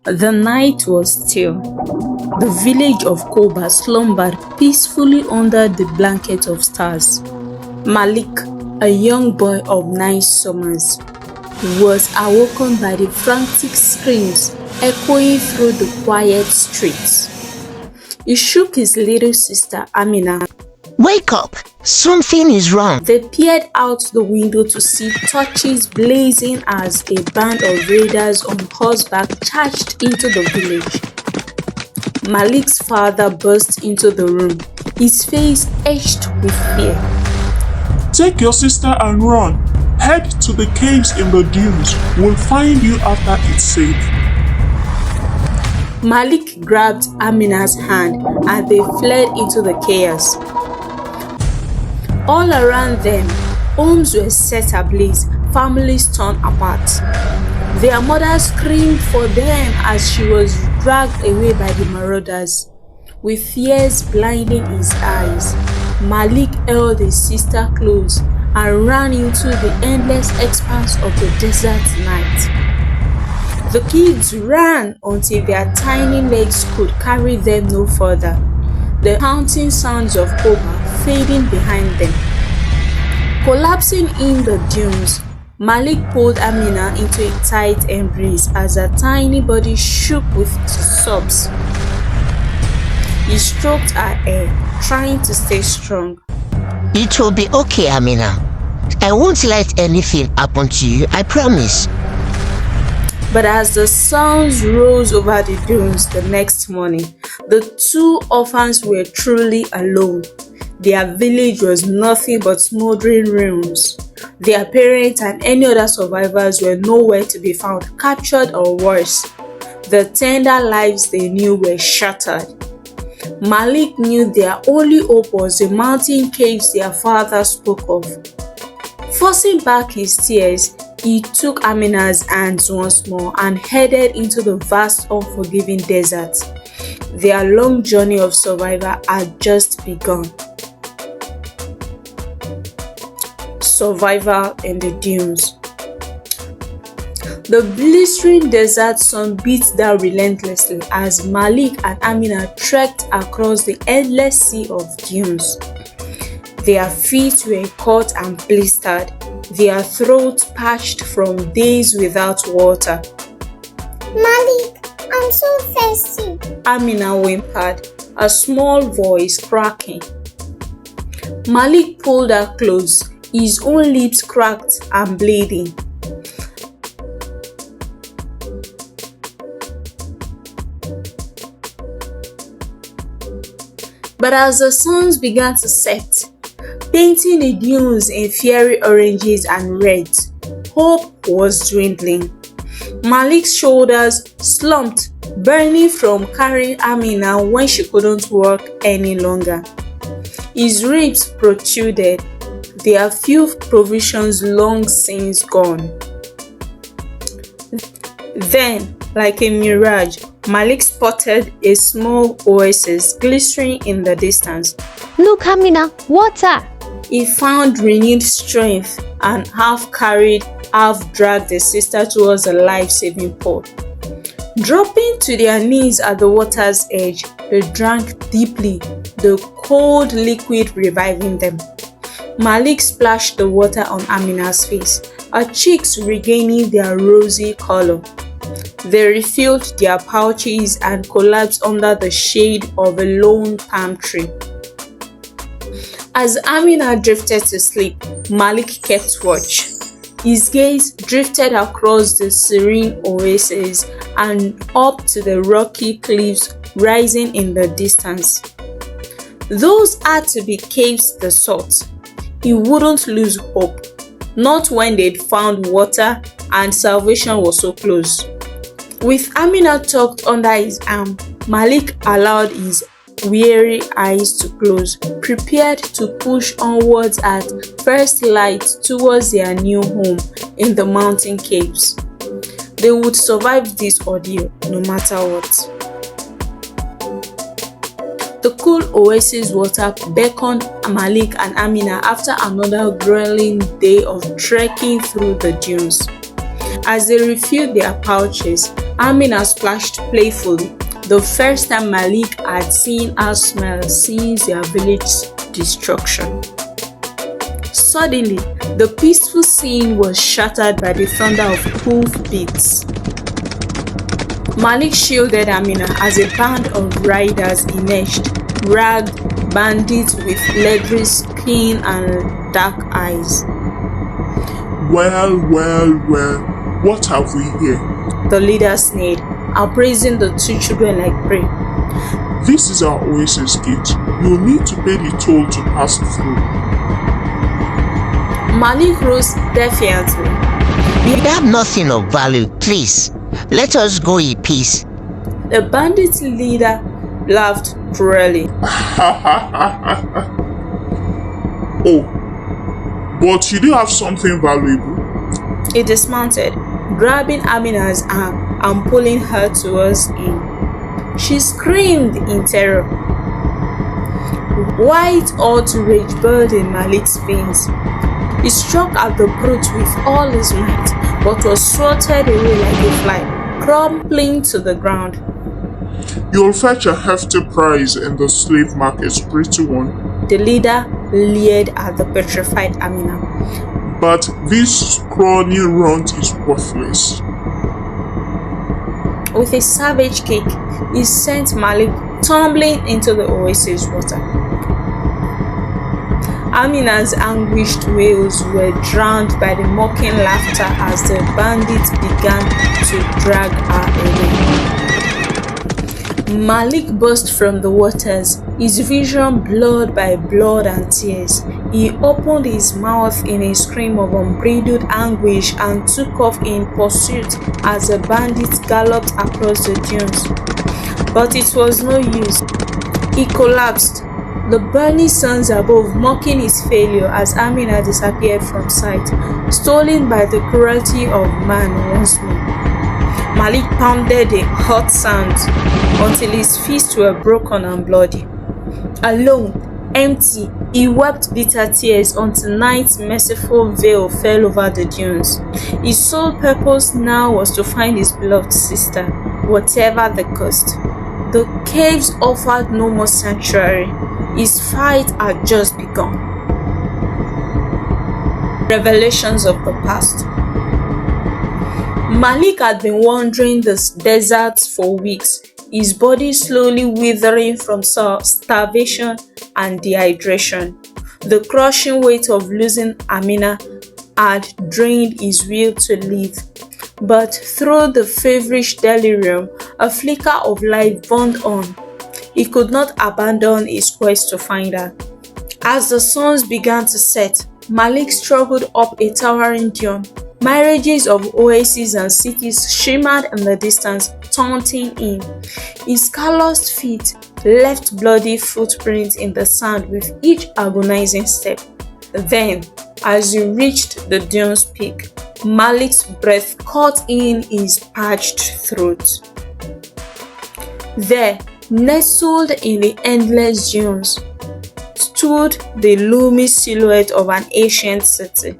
The night was still. The village of Koba slumbered peacefully under the blanket of stars. Malik, a young boy of 9 summers, was awoken by the frantic screams echoing through the quiet streets. He shook his little sister Amina. "Wake up! Something is wrong." They peered out the window to see torches blazing as a band of raiders on horseback charged into the village. Malik's father burst into the room, his face etched with fear. "Take your sister and run. Head to the caves in the dunes. We'll find you after it's safe." Malik grabbed Amina's hand and they fled into the chaos. All around them, homes were set ablaze, families torn apart. Their mother screamed for them as she was dragged away by the marauders. With tears blinding his eyes, Malik held his sister close and ran into the endless expanse of the desert night. The kids ran until their tiny legs could carry them no further, the haunting sounds of Koba fading behind them. Collapsing in the dunes, Malik pulled Amina into a tight embrace as her tiny body shook with sobs. He stroked her hair, trying to stay strong. "It will be okay, Amina. I won't let anything happen to you, I promise." But as the sounds rose over the dunes the next morning, the 2 orphans were truly alone. Their village was nothing but smoldering ruins. Their parents and any other survivors were nowhere to be found, captured or worse. The tender lives they knew were shattered. Malik knew their only hope was the mountain caves their father spoke of. Forcing back his tears, he took Amina's hands once more and headed into the vast, unforgiving desert. Their long journey of survival had just begun. Survival in the dunes. The blistering desert sun beat down relentlessly as Malik and Amina trekked across the endless sea of dunes. Their feet were cut and blistered, their throats parched from days without water. "Malik, I'm so thirsty," Amina whimpered, a small voice cracking. Malik pulled her close, his own lips cracked and bleeding. But as the suns began to set, painting the dunes in fiery oranges and reds, hope was dwindling. Malik's shoulders slumped, burning from carrying Amina when she couldn't walk any longer. His ribs protruded, their few provisions long since gone. Then, like a mirage, Malik spotted a small oasis glistening in the distance. "Look, Amina, water!" He found renewed strength and half carried, half dragged the sister towards the life-saving pool. Dropping to their knees at the water's edge, they drank deeply, the cold liquid reviving them. Malik splashed the water on Amina's face, her cheeks regaining their rosy color. They refilled their pouches and collapsed under the shade of a lone palm tree. As Amina drifted to sleep, Malik kept watch. His gaze drifted across the serene oasis and up to the rocky cliffs rising in the distance. Those had to be caves, the thought. He wouldn't lose hope, not when they'd found water and salvation was so close. With Amina tucked under his arm, Malik allowed his weary eyes to close, prepared to push onwards at first light towards their new home in the mountain caves. They would survive this ordeal no matter what. The cool oasis water beckoned Malik and Amina after another grueling day of trekking through the dunes. As they refilled their pouches, Amina splashed playfully, the first time Malik had seen her smile since their village's destruction. Suddenly, the peaceful scene was shattered by the thunder of hoof beats. Malik shielded Amina as a band of riders emerged, ragged bandits with leathery skin and dark eyes. Well, what have we here? The leader sneered, appraising the two children like prey. This is our oasis gate. You'll need to pay the toll to pass through. Malik rose defiantly. We have nothing of value, please. Let us go in peace. The bandit leader laughed cruelly. Oh, but you do have something valuable. He dismounted, grabbing Amina's arm and pulling her towards him. She screamed in terror. White outrage burned in Malik's veins. He struck at the brute with all his might, but was swatted away like a fly, crumpling to the ground. You'll fetch a hefty price in the slave market, pretty one. The leader leered at the petrified Amina. But this scrawny runt is worthless. With a savage kick, he sent Malik tumbling into the oasis water. Amina's anguished wails were drowned by the mocking laughter as the bandits began to drag her away. Malik burst from the waters, his vision blurred by blood and tears. He opened his mouth in a scream of unbridled anguish and took off in pursuit as the bandits galloped across the dunes. But it was no use. He collapsed, the burning suns above mocking his failure as Amina disappeared from sight, stolen by the cruelty of man once more. Malik pounded the hot sand until his fists were broken and bloody. Alone, empty, he wept bitter tears until night's merciful veil fell over the dunes. His sole purpose now was to find his beloved sister, whatever the cost. The caves offered no more sanctuary. His fight had just begun. Revelations of the past. Malik had been wandering the deserts for weeks, his body slowly withering from starvation and dehydration. The crushing weight of losing Amina had drained his will to live. But through the feverish delirium, a flicker of life burned on. He could not abandon his quest to find her. As the suns began to set, Malik struggled up a towering dune. Mirages of oases and cities shimmered in the distance, taunting him. His calloused feet left bloody footprints in the sand with each agonizing step. Then, as he reached the dune's peak, Malik's breath caught in his parched throat. There, nestled in the endless dunes, stood the looming silhouette of an ancient city.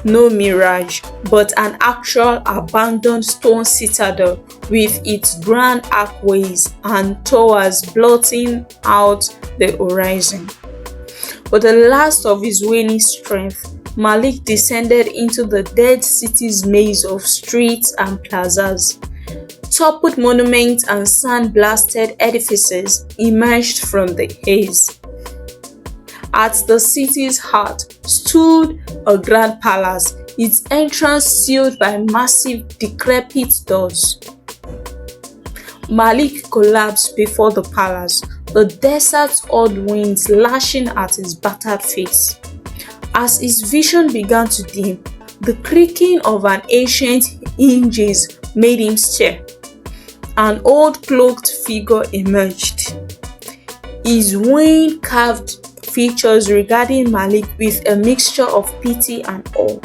No mirage, but an actual abandoned stone citadel with its grand archways and towers blotting out the horizon. With the last of his waning strength, Malik descended into the dead city's maze of streets and plazas. Toppled monuments and sand-blasted edifices emerged from the haze. At the city's heart stood a grand palace, its entrance sealed by massive, decrepit doors. Malik collapsed before the palace, the desert's odd winds lashing at his battered face. As his vision began to dim, the creaking of an ancient hinges made him stare. An old cloaked figure emerged, his wane-carved features regarding Malik with a mixture of pity and awe.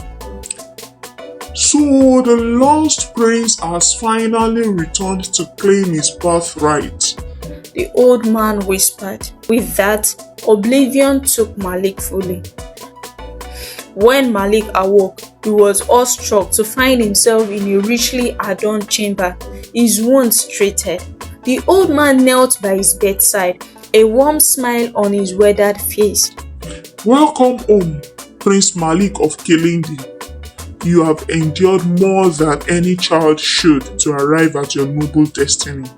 So the lost prince has finally returned to claim his birthright, the old man whispered. With that, oblivion took Malik fully. When Malik awoke, he was awestruck to find himself in a richly adorned chamber. his wounds treated. The old man knelt by his bedside, a warm smile on his weathered face. Welcome home, Prince Malik of Kilindi. You have endured more than any child should to arrive at your noble destiny.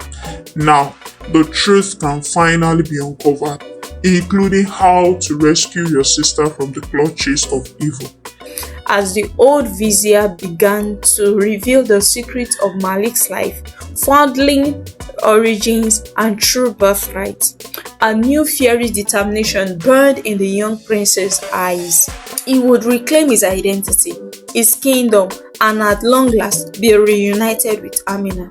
Now, the truth can finally be uncovered, including how to rescue your sister from the clutches of evil. As the old vizier began to reveal the secrets of Malik's life, foundling, origins, and true birthright, a new fiery determination burned in the young prince's eyes. He would reclaim his identity, his kingdom, and at long last be reunited with Amina.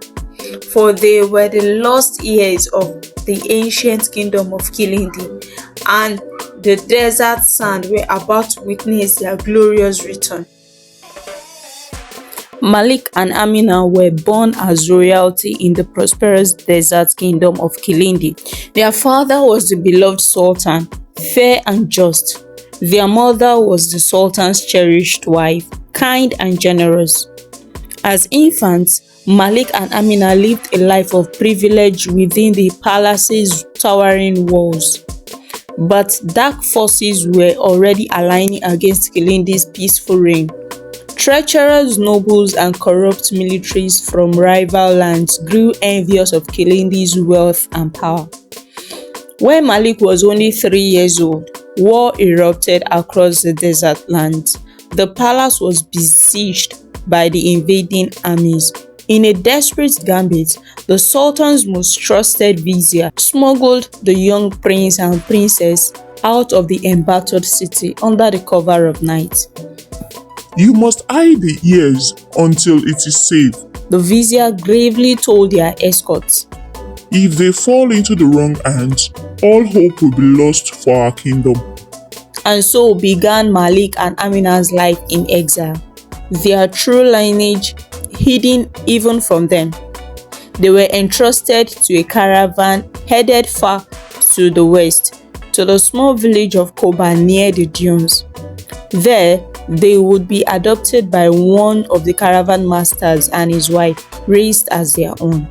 For they were the lost heirs of the ancient kingdom of Kilindi, and the desert sand were about to witness their glorious return. Malik and Amina were born as royalty in the prosperous desert kingdom of Kilindi. Their father was the beloved sultan, fair and just. Their mother was the sultan's cherished wife, kind and generous. As infants, Malik and Amina lived a life of privilege within the palace's towering walls. But dark forces were already aligning against Kilindi's peaceful reign. Treacherous nobles and corrupt militaries from rival lands grew envious of Kilindi's wealth and power. When Malik was only 3 years old, war erupted across the desert lands. The palace was besieged by the invading armies. In a desperate gambit, the Sultan's most trusted vizier smuggled the young prince and princess out of the embattled city under the cover of night. You must hide the ears until it is safe. The vizier gravely told their escorts. If they fall into the wrong hands, all hope will be lost for our kingdom. And so began Malik and Amina's life in exile, their true lineage hidden even from them. They were entrusted to a caravan headed far to the west, to the small village of Koba near the dunes. There, they would be adopted by one of the caravan masters and his wife, raised as their own.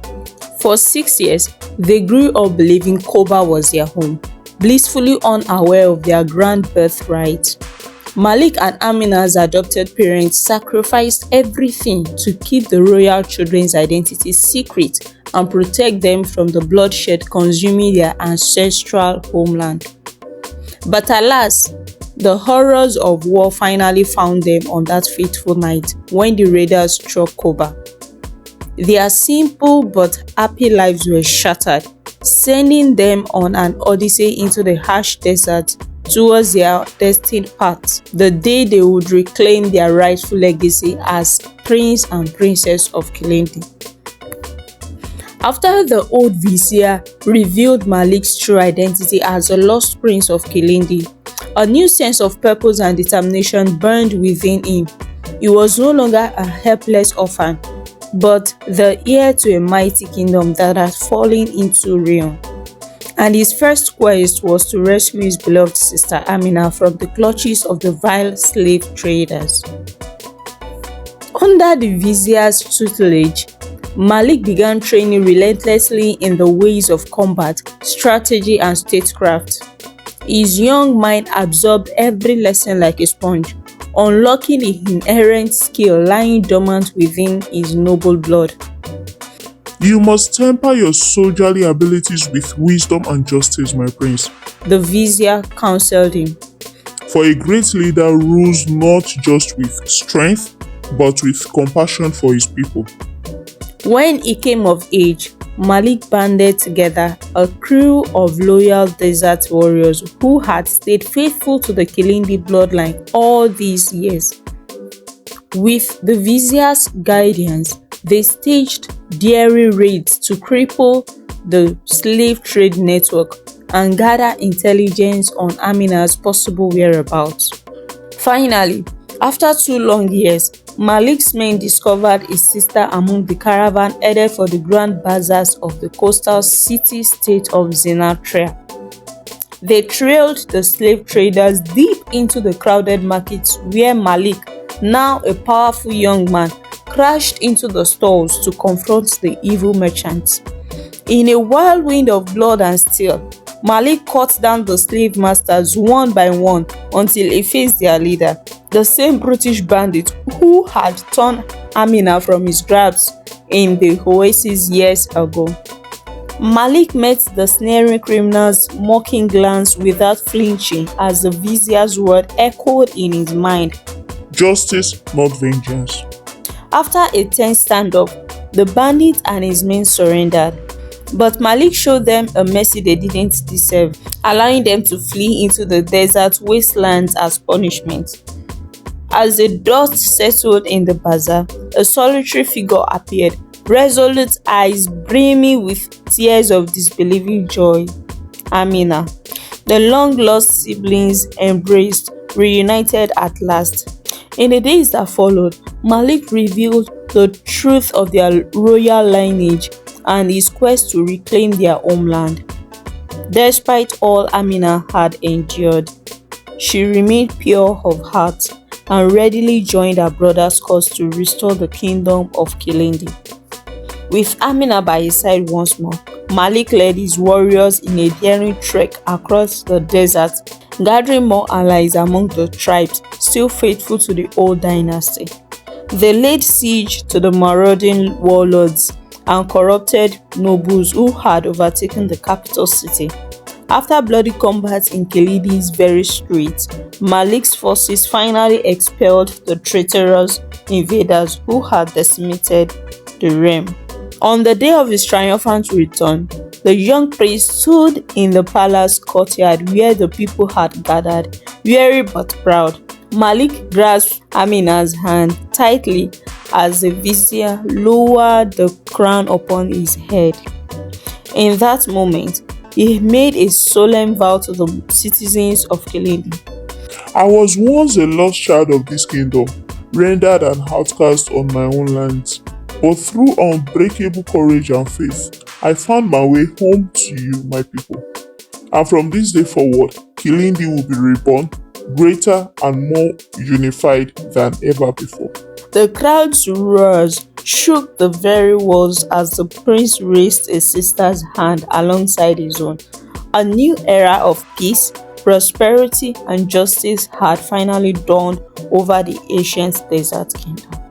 For 6 years, they grew up believing Koba was their home, blissfully unaware of their grand birthright. Malik and Amina's adopted parents sacrificed everything to keep the royal children's identity secret and protect them from the bloodshed consuming their ancestral homeland. But alas, the horrors of war finally found them on that fateful night when the raiders struck Koba. Their simple but happy lives were shattered, sending them on an odyssey into the harsh desert towards their destined path, the day they would reclaim their rightful legacy as Prince and Princess of Kilindi. After the old vizier revealed Malik's true identity as the lost prince of Kilindi, a new sense of purpose and determination burned within him. He was no longer a helpless orphan, but the heir to a mighty kingdom that had fallen into ruin. And his first quest was to rescue his beloved sister Amina from the clutches of the vile slave traders. Under the vizier's tutelage, Malik began training relentlessly in the ways of combat, strategy, and statecraft. His young mind absorbed every lesson like a sponge, unlocking the inherent skill lying dormant within his noble blood. You must temper your soldierly abilities with wisdom and justice, my prince. The vizier counseled him. For a great leader rules not just with strength, but with compassion for his people. When he came of age, Malik banded together a crew of loyal desert warriors who had stayed faithful to the Kilindi bloodline all these years. With the vizier's guidance, they staged daring raids to cripple the slave trade network and gather intelligence on Amina's possible whereabouts. Finally, after 2 long years, Malik's men discovered his sister among the caravan headed for the grand bazaars of the coastal city-state of Zenatria. They trailed the slave traders deep into the crowded markets where Malik, now a powerful young man, crashed into the stalls to confront the evil merchants. In a whirlwind of blood and steel, Malik cut down the slave masters one by one until he faced their leader, the same British bandit who had torn Amina from his grasp in the oasis years ago. Malik met the sneering criminal's mocking glance without flinching as the vizier's word echoed in his mind. Justice, not vengeance. After a tense standoff, the bandit and his men surrendered, but Malik showed them a mercy they didn't deserve, allowing them to flee into the desert wastelands as punishment. As the dust settled in the bazaar, a solitary figure appeared, resolute eyes brimming with tears of disbelieving joy. Amina. The long-lost siblings embraced, reunited at last. In the days that followed, Malik revealed the truth of their royal lineage and his quest to reclaim their homeland. Despite all Amina had endured, she remained pure of heart and readily joined her brother's cause to restore the kingdom of Kilindi. With Amina by his side once more, Malik led his warriors in a daring trek across the desert, gathering more allies among the tribes still faithful to the old dynasty. They laid siege to the marauding warlords and corrupted nobles who had overtaken the capital city. After bloody combat in Kilindi's very streets, Malik's forces finally expelled the traitorous invaders who had decimated the realm. On the day of his triumphant return, the young prince stood in the palace courtyard where the people had gathered, weary but proud. Malik grasped Amina's hand tightly as the vizier lowered the crown upon his head. In that moment, he made a solemn vow to the citizens of Kilindi. I was once a lost child of this kingdom, rendered an outcast on my own lands. But through unbreakable courage and faith, I found my way home to you, my people. And from this day forward, Kilindi will be reborn, greater and more unified than ever before. The crowd's roars shook the very walls as the prince raised his sister's hand alongside his own. A new era of peace, prosperity, and justice had finally dawned over the ancient desert kingdom.